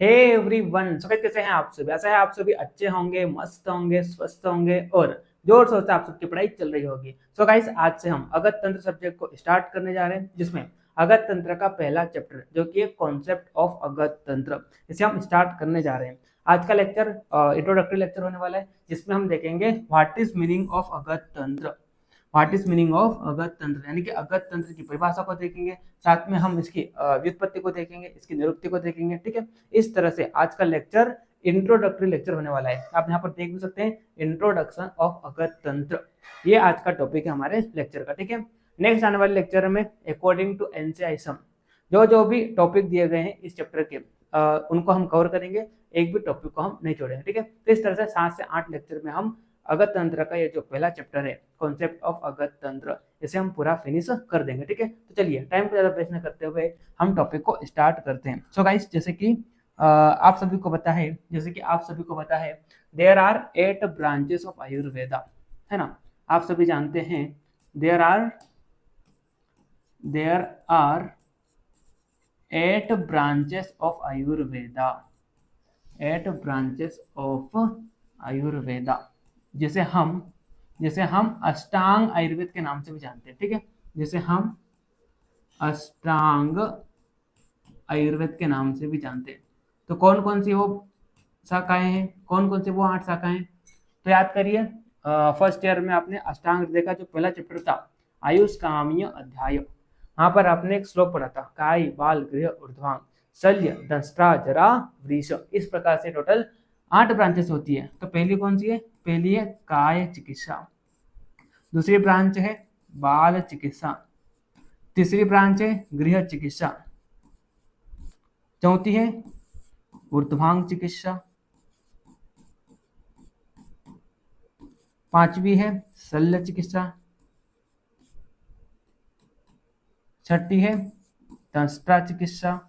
Hey everyone, सो कैसे हैं आप सभी? ऐसा है आप सभी अच्छे होंगे, मस्त होंगे, स्वस्थ होंगे और जोर शोर से आप सबकी पढ़ाई चल रही होगी। सो गाइस, आज से हम अगत तंत्र सब्जेक्ट को स्टार्ट करने जा रहे हैं, जिसमें अगत तंत्र का पहला चैप्टर जो कि कॉन्सेप्ट ऑफ अगत तंत्र, इसे हम स्टार्ट करने जा रहे हैं। आज का लेक्चर इंट्रोडक्टरी लेक्चर होने वाला है, जिसमें हम देखेंगे व्हाट इज मीनिंग ऑफ अगत तंत्र। व्हाट इज मीनिंग ऑफ अगत तंत्र यानी कि अगत तंत्र की परिभाषा को देखेंगे, साथ में हम इसकी व्युत्पत्ति को देखेंगे, इसकी निरुक्ति को देखेंगे। ठीक है, इस तरह से आज का लेक्चर इंट्रोडक्टरी लेक्चर होने वाला है। आप यहाँ पर देख भी सकते हैं, इंट्रोडक्शन ऑफ अगत तंत्र, ये आज का टॉपिक है हमारे लेक्चर का। ठीक है, नेक्स्ट आने वाले लेक्चर में अकॉर्डिंग टू एनसीआईएसएम जो जो भी टॉपिक दिए गए हैं इस चैप्टर के, उनको हम कवर करेंगे, एक भी टॉपिक को हम नहीं छोड़ेंगे। ठीक है, तो इस तरह से 7 से 8 लेक्चर में हम अगत तंत्र का ये जो पहला चैप्टर है कॉन्सेप्ट ऑफ अगत तंत्र, इसे हम पूरा फिनिश कर देंगे। ठीक है, तो चलिए टाइम को ज्यादा वेस्ट न करते हुए हम टॉपिक को स्टार्ट करते हैं। सो गाइस, जैसे कि आप सभी को पता है, there are 8 branches of Ayurveda, है ना। आप सभी जानते हैं there are 8 branches of Ayurveda, 8 branches of Ayurveda, जिसे हम अष्टांग आयुर्वेद के नाम से भी जानते हैं। ठीक है, जिसे हम अष्टांग आयुर्वेद के नाम से भी जानते हैं। तो कौन कौन सी वो शाखाएं हैं, कौन कौन सी वो 8 शाखाएं हैं, तो याद करिए, फर्स्ट ईयर में आपने अष्टांग आयुर्वेद का जो पहला चैप्टर था आयुष कामीय अध्याय, वहां पर आपने एक श्लोक पढ़ा था, काय बाल गृह ऊर्ध्वांग शल्य दंष्ट्रा जरा वृष। इस प्रकार से टोटल 8 ब्रांचेस होती है। तो पहली कौन सी है? पहली है काय चिकित्सा, दूसरी ब्रांच है बाल चिकित्सा, तीसरी ब्रांच है गृह चिकित्सा, चौथी है ऊर्ध्वांग चिकित्सा, पांचवी है शल्य चिकित्सा, छठी है दंष्ट्रा चिकित्सा,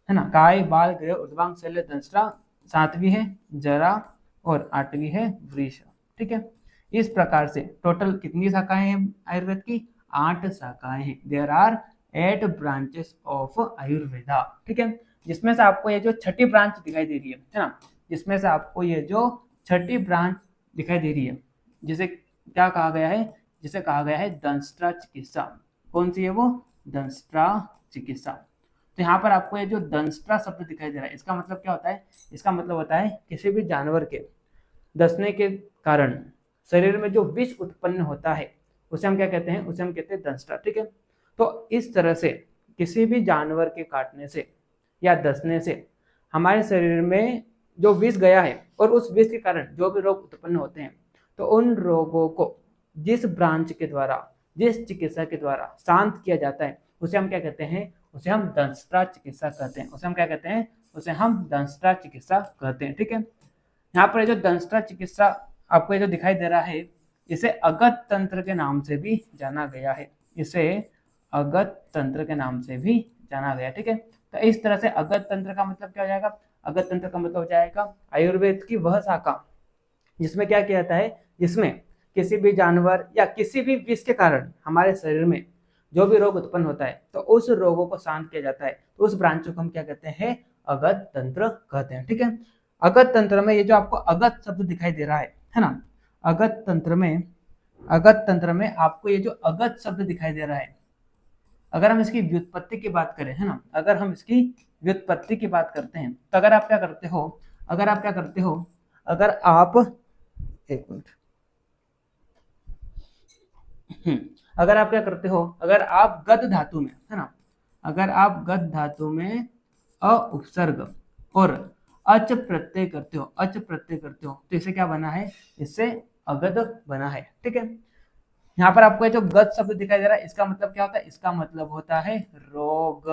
है ना, काय बाल गृह ऊर्ध्वांग शल्य दंष्ट्रा, सातवीं है जरा और आठवीं है वृष। ठीक है, इस प्रकार से टोटल कितनी शाखाएं हैं आयुर्वेद की? 8 शाखाएं हैं। There are 8 branches of Ayurveda. ठीक है, जिसमें से आपको ये जो छठी ब्रांच दिखाई दे रही है ना, जिसमें से आपको ये जो छठी ब्रांच दिखाई दे रही है, जिसे क्या कहा गया है? जिसे कहा गया है दंष्ट्रा चिकित्सा। कौन सी है वो? दंष्ट्रा चिकित्सा। तो यहाँ पर आपको ये जो दंष्ट्रा शब्द दिखाई दे रहा है, इसका मतलब क्या होता है? इसका मतलब होता है किसी भी जानवर के डसने के कारण शरीर में जो विष उत्पन्न होता है, उसे हम क्या कहते हैं? उसे हम कहते हैं दंष्ट्रा। ठीक है, तो इस तरह से किसी भी जानवर के काटने से या डसने से हमारे शरीर में जो विष गया है और उस विष के कारण जो भी रोग उत्पन्न होते हैं, तो उन रोगों को जिस ब्रांच के द्वारा, जिस चिकित्सा के द्वारा शांत किया जाता है, उसे हम क्या कहते हैं? उसे हम दंष्ट्रा चिकित्सा कहते हैं। उसे हम क्या कहते हैं? उसे हम दंष्ट्रा चिकित्सा कहते हैं। ठीक है, यहाँ पर जो दंष्ट्रा चिकित्सा आपको ये जो दिखाई दे रहा है, इसे अगत तंत्र के नाम से भी जाना गया है। इसे अगत तंत्र के नाम से भी जाना गया। ठीक है, तो इस तरह से अगत तंत्र का मतलब क्या हो जाएगा? अगत तंत्र का मतलब हो जाएगा आयुर्वेद की वह शाखा जिसमें क्या किया जाता है? जिसमें किसी भी जानवर या किसी भी विष के कारण हमारे शरीर में जो भी रोग उत्पन्न होता है, तो उस रोगों को शांत किया जाता है। तो उस ब्रांच को हम क्या कहते हैं? अगत तंत्र कहते हैं। ठीक है, अगत तंत्र में ये जो आपको अगत शब्द दिखाई दे रहा है ना, अगत तंत्र में आपको ये जो अगत शब्द दिखाई दे रहा है, अगर हम इसकी व्युत्पत्ति की बात करें, है ना, अगर हम इसकी व्युत्पत्ति की बात करते हैं, तो अगर आप क्या करते हो, अगर आप क्या करते हो, अगर आप गद धातु में, है ना, अगर आप गद धातु में अ उपसर्ग और अच प्रत्यय करते हो, तो इसे क्या बना है? इससे अगध बना है। ठीक है, यहाँ पर आपको जो गद शब्द दिखाई दे रहा है, इसका मतलब क्या होता है? इसका मतलब होता है रोग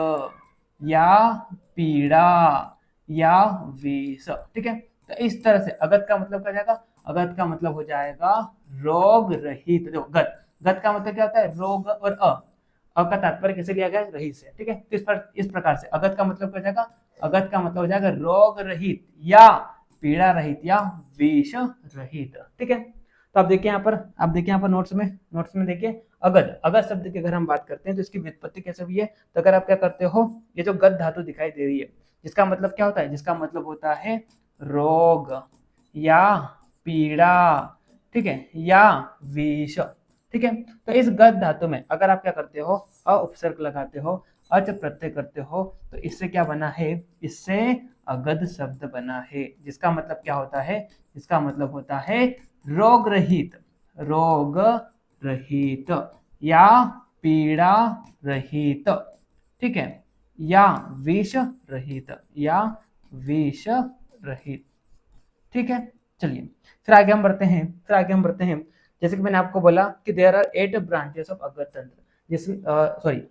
या पीड़ा या विष। ठीक है, तो इस तरह से अगध का मतलब क्या जाएगा? अगध का मतलब हो जाएगा रोग रहित। जो गद का मतलब क्या होता है? रोग, और अ का तात्पर्य किसे लिया गया? रहित से। ठीक है, तो इस प्रकार से अगध का मतलब क्या हो जाएगा? अगध का मतलब हो जाएगा रोग रहित या पीड़ा रहित या विष रहित। ठीक है, तो आप देखिए यहाँ पर नोट्स में देखिए अगध शब्द की अगर हम बात करते हैं तो इसकी व्युत्पत्ति कैसे हुई है। तो अगर आप क्या करते हो, ये जो गद धातु दिखाई दे रही है, जिसका मतलब क्या होता है, जिसका मतलब होता है रोग या पीड़ा, ठीक है, या विष, ठीक है। तो इस गद धातु में अगर आप क्या करते हो, अ उपसर्ग लगाते हो, अच प्रत्यय करते हो, तो इससे क्या बना है, इससे अगध शब्द बना है, जिसका मतलब क्या होता है, इसका मतलब होता है रोग रहित या पीड़ा रहित, ठीक है, या विष रहित, ठीक है। चलिए फिर आगे हम बढ़ते हैं। जैसे कि मैंने आपको बोला कि देयर आर 8 ब्रांचेस ऑफ अगध तंत्र, जिसमें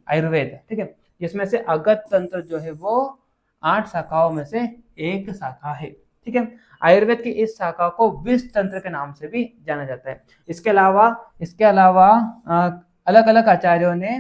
आयुर्वेद, ठीक है, जिसमें से अगध तंत्र जो है वो 8 शाखाओं में से एक शाखा है, ठीक है। आयुर्वेद की इस शाखा को विष तंत्र के नाम से भी जाना जाता है। इसके अलावा अलग अलग आचार्यों ने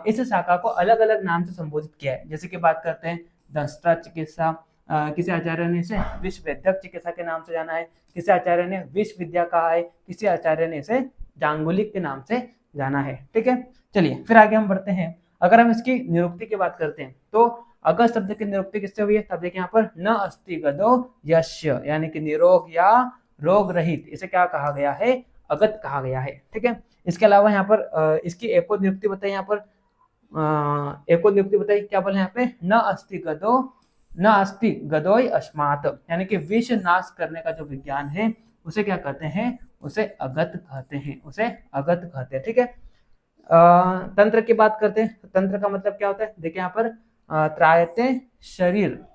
इस शाखा को अलग अलग नाम से संबोधित किया है। जैसे कि बात करते हैं दंष्टा चिकित्सा, किसी आचार्य ने इसे विश्व वैद्यक चिकित्सा के नाम से जाना है, किसी आचार्य ने विश्व विद्या कहा है, किसी आचार्य ने इसे जांगुलिक के नाम से जाना है, ठीक है। चलिए फिर आगे हम बढ़ते हैं। अगर हम इसकी निरुक्ति की बात करते हैं तो अगध शब्द की निरुक्ति किससे हुई है, तब देखिए यहाँ पर न अस्ति गदो यस्य, यानी कि निरोग या रोग रहित, इसे क्या कहा गया है, अगध कहा गया है, ठीक है। इसके अलावा यहाँ पर इसकी एको निरुक्ति बताइए, यहाँ पर एको निरुक्ति बताइए, क्या बोले यहाँ पे, न अस्ति गदोय अस्मात्, यानी कि विष नाश करने का जो विज्ञान है उसे क्या कहते हैं, उसे अगध कहते हैं, ठीक है। तंत्र की बात करते हैं तो तंत्र का मतलब क्या होता है, देखिए यहाँ पर त्रायते शरीर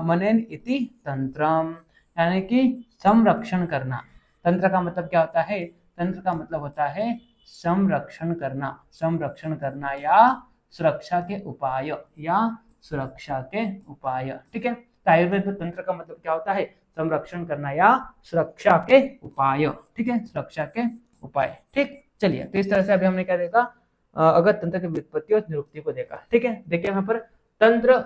मनेन इति तंत्रम, यानी कि संरक्षण करना। तंत्र का मतलब क्या होता है, तंत्र का मतलब होता है संरक्षण करना या सुरक्षा के उपाय, ठीक है। तो आयुर्वेद में तंत्र का मतलब क्या होता है, संरक्षण करना या सुरक्षा के उपाय, ठीक है, सुरक्षा के उपाय, ठीक। चलिए तो इस तरह से अभी हमने क्या देखा, अगध तंत्र की व्युत्पत्ति और निरुक्ति को देखा, ठीक है। देखिए यहाँ पर तंत्र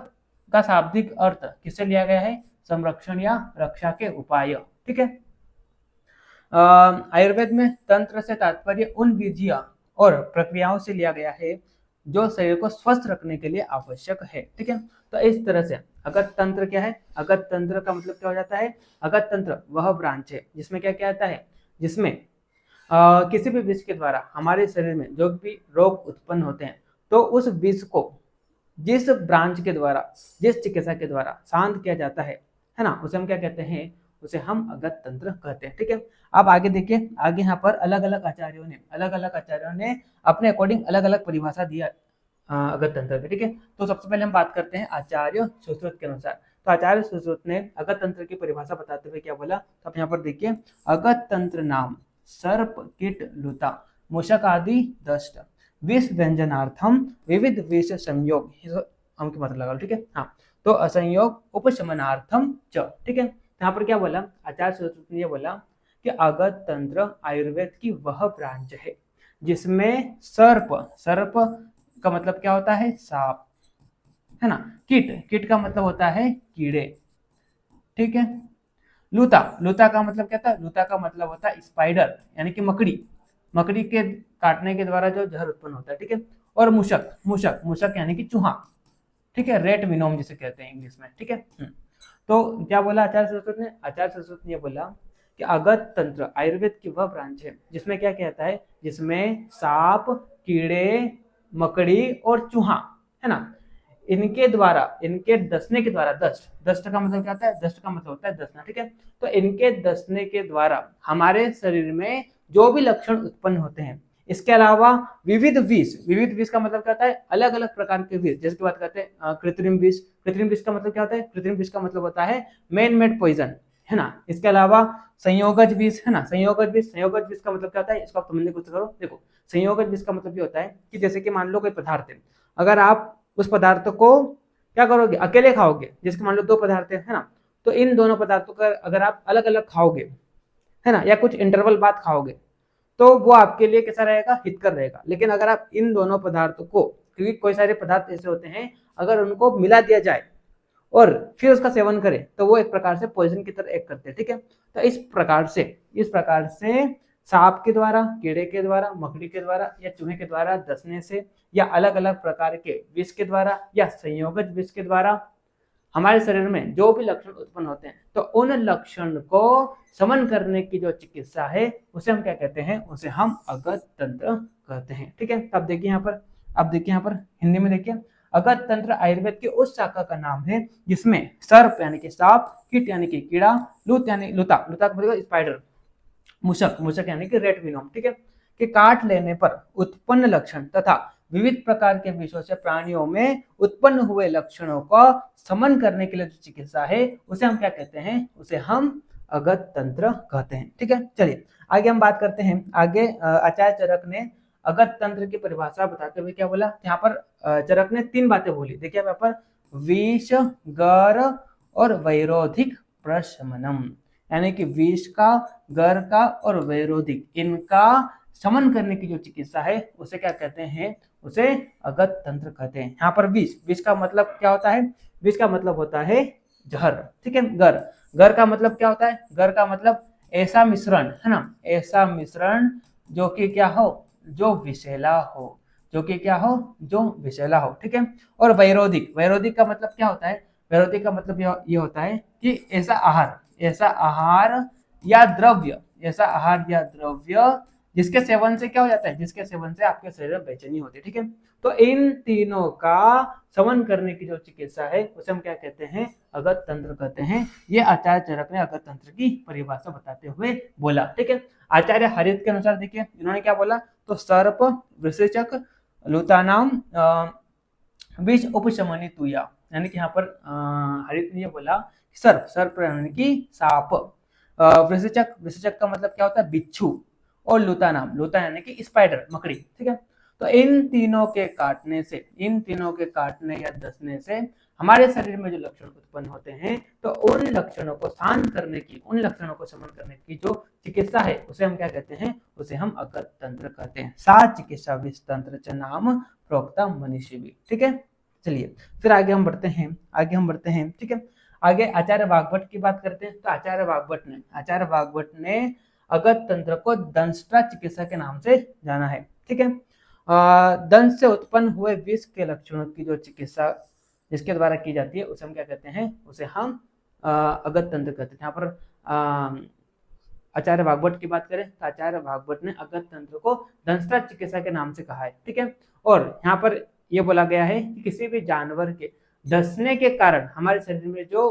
का शाब्दिक अर्थ किससे लिया गया है, संरक्षण या रक्षा के उपाय, ठीक है। आयुर्वेद में तंत्र से तात्पर्य उन विधियों और प्रक्रियाओं से लिया गया है जो शरीर को स्वस्थ रखने के लिए आवश्यक है, ठीक है। तो इस तरह से अगध तंत्र क्या है, अगध तंत्र का मतलब क्या हो जाता है, अगध तंत्र वह ब्रांच है जिसमें क्या क्या आता है, जिसमें किसी भी विष के द्वारा हमारे शरीर में जो भी रोग उत्पन्न होते हैं तो उस विष को जिस ब्रांच के द्वारा, जिस चिकित्सा के द्वारा शांत किया जाता है ना, उसे हम क्या कहते हैं, उसे हम अगध तंत्र कहते हैं, ठीक है। अब आगे देखिए, आगे यहाँ पर अलग अलग आचार्यों ने अपने अकॉर्डिंग अलग अलग परिभाषा दिया अगध तंत्र की, ठीक है। तो सबसे पहले हम बात करते हैं आचार्य सुश्रुत के अनुसार। तो आचार्य सुश्रुत ने अगध तंत्र की परिभाषा बताते हुए क्या बोला, तो आप यहाँ पर देखिए, अगध तंत्र नाम सर्प कीट लुता मूषक आदि दष्ट विष व्यंजनार्थम विविध विष संयोग, हम मतलब लगा लो, ठीक है। हाँ, तो असंयोग उपशमनार्थम च, ठीक है। यहाँ पर क्या बोला, आचार्य सुश्रुत ने बोला कि अगध तंत्र आयुर्वेद की वह ब्रांच है जिसमें सर्प का मतलब क्या होता है, सांप, है ना। कीट का मतलब होता है कीड़े, ठीक है। लूता का मतलब क्या था, लूता का मतलब होता है स्पाइडर, यानी कि मकड़ी के काटने के द्वारा जो जहर उत्पन्न होता है, ठीक है। और मूषक यानी कि चूहा, ठीक है, रेट विनोम जिसे कहते हैं इंग्लिश में, ठीक है। तो क्या बोला आचार्य सुश्रुत ने बोला कि अगध तंत्र आयुर्वेद की वह ब्रांच है जिसमें क्या कहता है, जिसमें सांप, कीड़े, मकड़ी और चूहा, है ना, इनके डसने के द्वारा, दस्त का मतलब क्या होता है, दस्त का मतलब होता है डसना, ठीक है। तो इनके डसने के द्वारा हमारे शरीर में जो भी लक्षण उत्पन्न होते हैं, इसके अलावा विविध विष का मतलब क्या होता है, अलग अलग प्रकार के विष, जैसे की बात करते हैं कृत्रिम विष का मतलब क्या होता है, कृत्रिम विष का मतलब होता है मैन मेड पॉइजन, है ना। इसके अलावा संयोगज विष, है ना, संयोगज विष का मतलब क्या होता है, इसको आप समझने की कोशिश करो। देखो, संयोगज विष का मतलब ये होता है कि जैसे कि मान लो कोई पदार्थ है, अगर आप उस पदार्थ को क्या करोगे, अकेले खाओगे, जैसे मान लो 2 पदार्थ है ना, तो इन दोनों पदार्थों का अगर आप अलग अलग खाओगे, है ना, या कुछ इंटरवल बाद खाओगे, तो वो आपके लिए कैसा रहेगा, हितकर रहेगा। लेकिन अगर आप इन दोनों पदार्थों को, क्योंकि कोई सारे पदार्थ ऐसे होते हैं अगर उनको मिला दिया जाए और फिर उसका सेवन करे तो वो एक प्रकार से पॉइजन की तरह एक्ट करते हैं, ठीक है। तो इस प्रकार से सांप के द्वारा, कीड़े के द्वारा, मकड़ी के द्वारा या चूहे के द्वारा डसने से या अलग अलग प्रकार के विष के द्वारा या संयोगज विष के द्वारा हमारे शरीर में जो भी लक्षण उत्पन्न होते हैं तो उन लक्षण को शमन करने की जो चिकित्सा है उसे हम क्या कहते हैं, उसे हम अगत तंत्र कहते हैं, ठीक है। अब देखिए यहाँ पर हिंदी में देखिए, अगत तंत्र आयुर्वेद की उस शाखा का नाम है जिसमें सर्प यानी कि सांप, कीट यानी कि कीड़ा, लूत यानी लूता मतलब स्पाइडर, मूषक यानी कि रेट विनोम, ठीक है, कि काट लेने पर उत्पन्न लक्षण तथा विविध प्रकार के विषयों से प्राणियों में उत्पन्न हुए लक्षणों का शमन करने के लिए जो चिकित्सा है उसे हम क्या कहते हैं, उसे हम अगत तंत्र कहते हैं, ठीक है। चलिए आगे हम बात करते हैं। आगे आचार्य चरक ने अगत तंत्र की परिभाषा बताते हुए क्या बोला, यहाँ पर चरक ने 3 बातें बोली। देखिए यहाँ पर विष, गर और वैरोधिक प्रशमनम, यानी कि विष का, गर का और वैरोधिक, इनका शमन करने की जो चिकित्सा है उसे क्या कहते हैं, उसे अगत तंत्र कहते हैं। यहाँ पर विष का मतलब क्या होता है, विष का मतलब होता है जहर, ठीक है। गर का मतलब क्या होता है, गर का मतलब ऐसा मिश्रण, है ना, ऐसा मिश्रण जो कि क्या हो, जो विषैला हो, जो विषैला हो, ठीक है। और वैरोधिक का मतलब क्या होता है, वैरोधिक का मतलब ये होता है कि ऐसा आहार या द्रव्य जिसके सेवन से क्या हो जाता है, जिसके सेवन से आपके शरीर में बेचैनी होती है, ठीक है। तो इन तीनों का शमन करने की जो चिकित्सा है उसे हम क्या कहते हैं, अगत तंत्र कहते हैं। ये आचार्य चरक ने अगत तंत्र की परिभाषा बताते हुए बोला, ठीक है। आचार्य हरित के अनुसार देखिए इन्होंने क्या बोला, तो सर्प, वृश्चिक, लूतानाम विष उपशमनी तुया, यानी कि यहाँ पर हरित ने ये बोला सर्प यानी कि सांप, वृश्चिक का मतलब क्या होता है, बिच्छू, और लूता यानी कि स्पाइडर, मकड़ी, ठीक है। तो इन तीनों के काटने या डसने से हमारे शरीर में जो लक्षण उत्पन्न होते हैं तो उन लक्षणों को शांत करने की, उन लक्षणों को शमन करने की जो चिकित्सा है उसे हम क्या कहते हैं, उसे हम अगत तंत्र कहते हैं। सा चिकित्सा विष तंत्र च नाम प्रोक्ता मनीषी भी, ठीक है। चलिए फिर आगे हम बढ़ते हैं, ठीक है। आगे आचार्य वाग्भट की बात करते हैं। तो आचार्य वाग्भट ने अगत तंत्र को दंष्ट्रा चिकित्सा के नाम से जाना है, ठीक है। दंश से उत्पन्न हुए विष के लक्षणों की जो चिकित्सा जिसके द्वारा की जाती है उसे हम क्या कहते हैं, उसे हम अगत तंत्र कहते हैं। यहाँ पर आचार्य वाग्भट की बात करें तो आचार्य वाग्भट ने अगत तंत्र को दंष्ट्रा चिकित्सा के नाम से कहा है, ठीक है। और यहाँ पर यह बोला गया है कि किसी भी जानवर के डसने के कारण हमारे शरीर में जो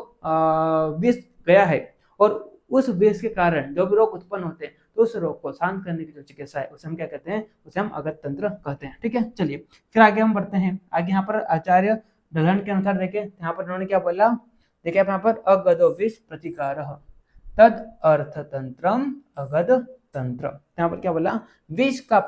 विष गया है और उस विष के कारण जो भी रोग उत्पन्न होते हैं तो उस रोग को शांत करने की जो चिकित्सा है उसे हम क्या कहते हैं, उसे हम अगत तंत्र कहते हैं, ठीक है। चलिए फिर आगे हम बढ़ते हैं। आगे यहाँ पर आचार्य ढलन के अनुसार देखें, यहाँ पर उन्होंने क्या बोला, देखिए यहाँ पर अगदो विष प्रतिकार तद अर्थ तंत्रम अगध तंत्र, यहाँ पर क्या बोला, विष का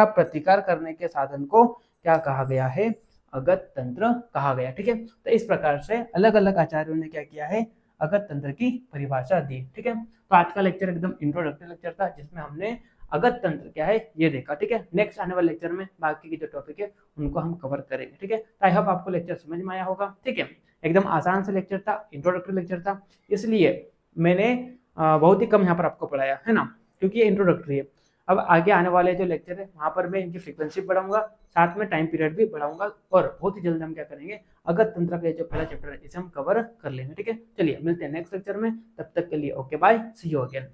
प्रतिकार करने के साधन को क्या कहा गया है, अगत तंत्र कहा गया, ठीक है। तो इस प्रकार से अलग अलग आचार्यों ने क्या किया है, अगत तंत्र की परिभाषा दी, ठीक है। तो आज का लेक्चर एकदम इंट्रोडक्टरी लेक्चर था जिसमें हमने अगत तंत्र क्या है ये देखा, ठीक है। नेक्स्ट आने वाले लेक्चर में बाकी की जो टॉपिक है उनको हम कवर करेंगे, ठीक है। आई होप आपको लेक्चर समझ में आया होगा, ठीक है। एकदम आसान से लेक्चर था, इंट्रोडक्टरी लेक्चर था, इसलिए मैंने बहुत ही कम यहाँ पर आपको पढ़ाया है ना, क्योंकि ये इंट्रोडक्टरी है। अब आगे आने वाले जो लेक्चर है वहाँ पर मैं इनकी फ्रीक्वेंसी बढ़ाऊंगा, साथ में टाइम पीरियड भी बढ़ाऊंगा और बहुत ही जल्द हम क्या करेंगे, अगत तंत्र का जो पहला चैप्टर है इसे हम कवर कर लेंगे, ठीक है। चलिए मिलते हैं नेक्स्ट लेक्चर में, तब तक के लिए okay bye, see you again.